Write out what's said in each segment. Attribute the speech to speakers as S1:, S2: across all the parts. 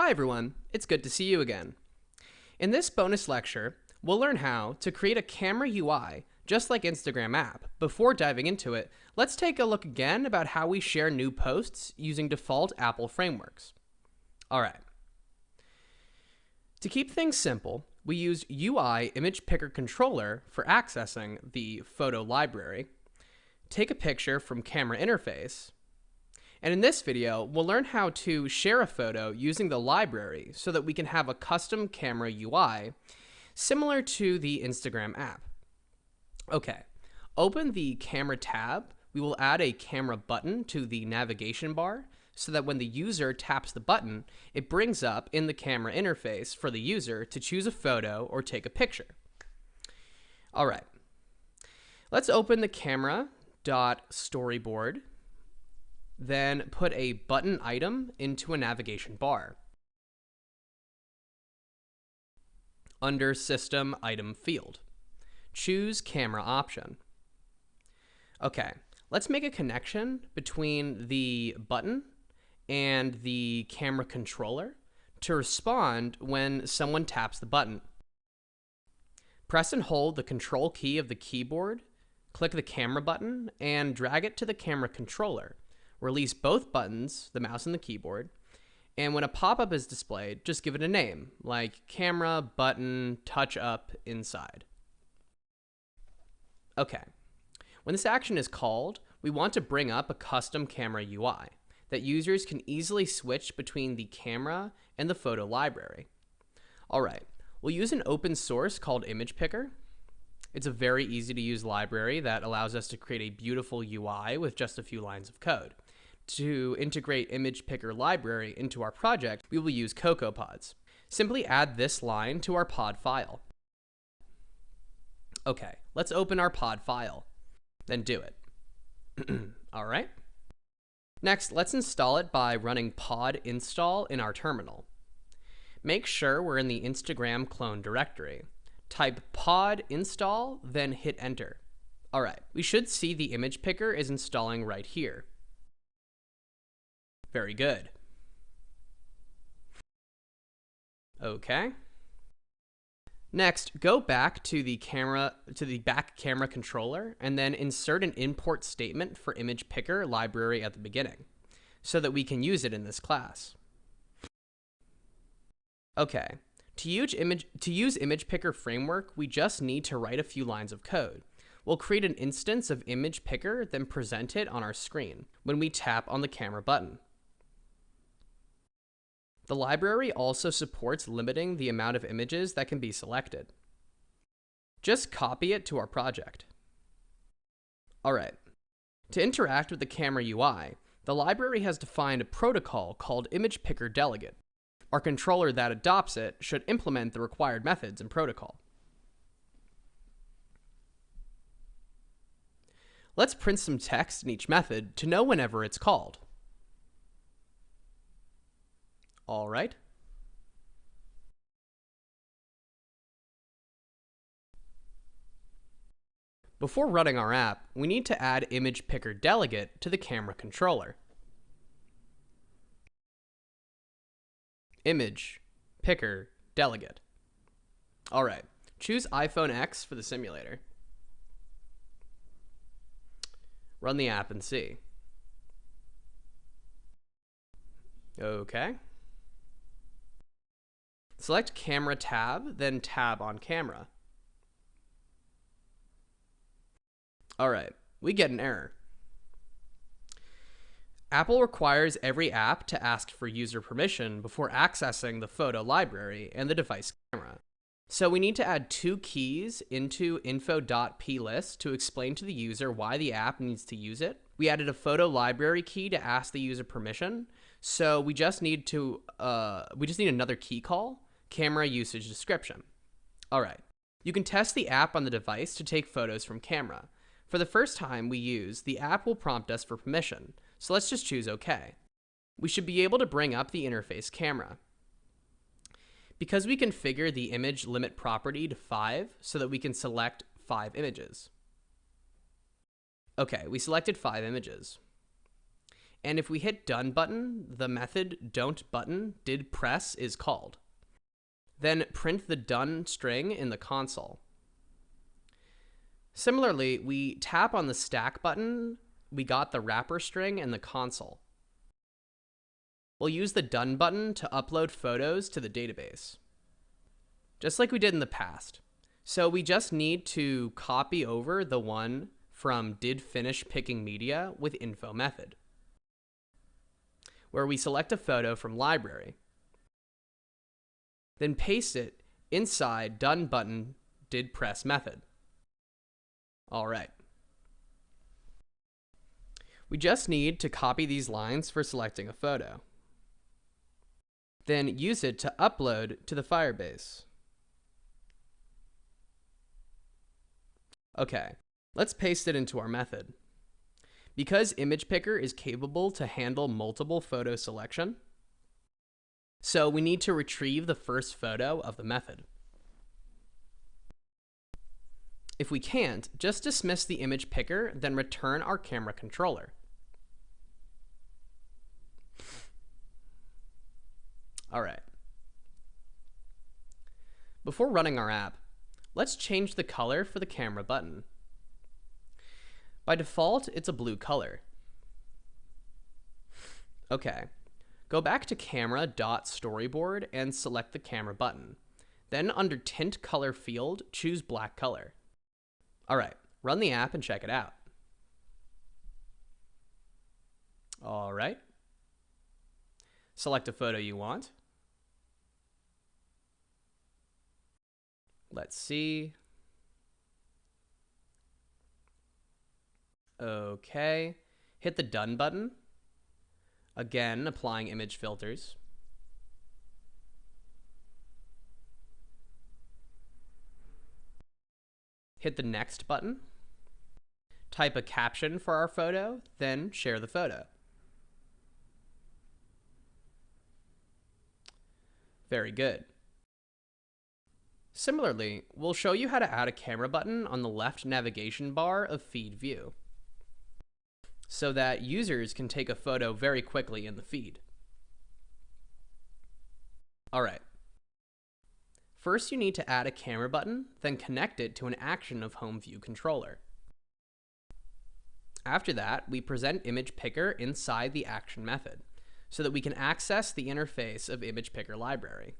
S1: Hi everyone, it's good to see you again. In this bonus lecture, we'll learn how to create a camera UI just like Instagram app. Before diving into it, let's take a look again about how we share new posts using default Apple frameworks. Alright. To keep things simple, we use UI image picker controller for accessing the photo library, take a picture from camera interface, and in this video, we'll learn how to share a photo using the library so that we can have a custom camera UI similar to the Instagram app. Okay, open the camera tab. We will add a camera button to the navigation bar so that when the user taps the button, it brings up in the camera interface for the user to choose a photo or take a picture. All right, let's open the camera.storyboard. Then put a button item into a navigation bar. Under System Item field, choose Camera option. Okay, let's make a connection between the button and the camera controller to respond when someone taps the button. Press and hold the Control key of the keyboard, click the camera button, and drag it to the camera controller. Release both buttons, the mouse and the keyboard, and when a pop-up is displayed, just give it a name, like camera, button, touch up, inside. Okay, when this action is called, we want to bring up a custom camera UI that users can easily switch between the camera and the photo library. All right, we'll use an open source called Image Picker. It's a very easy to use library that allows us to create a beautiful UI with just a few lines of code. To integrate Image Picker library into our project, we will use CocoaPods. Simply add this line to our pod file. Okay, let's open our pod file, then do it. All right. Next, let's install it by running pod install in our terminal. Make sure we're in the Instagram clone directory. Type pod install, then hit enter. All right, we should see the image picker is installing right here. Very good. Okay. Next, go back to the back camera controller and then insert an import statement for image picker library at the beginning so that we can use it in this class. Okay. To use Image Picker framework, we just need to write a few lines of code. We'll create an instance of Image Picker, then present it on our screen when we tap on the camera button. The library also supports limiting the amount of images that can be selected. Just copy it to our project. All right. To interact with the camera UI, the library has defined a protocol called Image Picker Delegate. Our controller that adopts it should implement the required methods and protocol. Let's print some text in each method to know whenever it's called. All right. Before running our app, we need to add Image Picker Delegate to the camera controller. Image Picker Delegate. All right, choose iPhone X for the simulator. Run the app and see. Okay. Select Camera tab, then tab on camera. All right, we get an error. Apple requires every app to ask for user permission before accessing the photo library and the device camera. So we need to add two keys into info.plist to explain to the user why the app needs to use it. We added a photo library key to ask the user permission. So we just need another key call, camera usage description. All right. You can test the app on the device to take photos from camera. For the first time we use, the app will prompt us for permission. So let's just choose OK. We should be able to bring up the interface camera. Because we configure the image limit property to 5 so that we can select 5 images. Okay, we selected 5 images. And if we hit done button, the method don't button did press is called. Then print the done string in the console. Similarly, we tap on the stack button, we got the wrapper string in the console. We'll use the done button to upload photos to the database, just like we did in the past. So we just need to copy over the one from did finish picking media with info method, where we select a photo from library, then paste it inside done button did press method. All right. We just need to copy these lines for selecting a photo, then use it to upload to the Firebase. Okay, let's paste it into our method. Because Image Picker is capable to handle multiple photo selection, so we need to retrieve the first photo of the method. If we can't, just dismiss the Image Picker, then return our camera controller. All right. Before running our app, let's change the color for the camera button. By default, it's a blue color. Okay, go back to camera.storyboard and select the camera button. Then under tint color field, choose black color. All right, run the app and check it out. All right. Select a photo you want. Let's see. Okay. Hit the done button. Again, applying image filters. Hit the next button. Type a caption for our photo, then share the photo. Very good. Similarly, we'll show you how to add a camera button on the left navigation bar of Feed View, so that users can take a photo very quickly in the feed. All right. First, you need to add a camera button, then connect it to an action of Home View controller. After that, we present Image Picker inside the action method, so that we can access the interface of Image Picker library.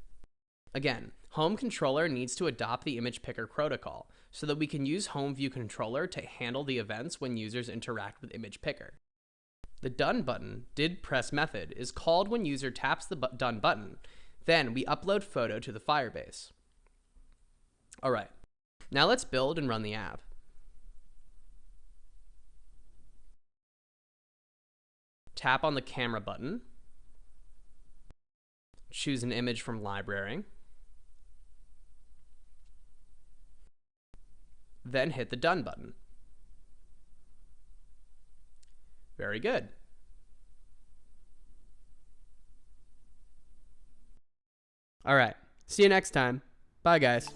S1: Again, Home Controller needs to adopt the Image Picker protocol so that we can use Home View Controller to handle the events when users interact with Image Picker. The Done button, did press method, is called when user taps the Done button. Then we upload photo to the Firebase. All right, now let's build and run the app. Tap on the camera button. Choose an image from library. Then hit the Done button. Very good. All right. See you next time. Bye, guys.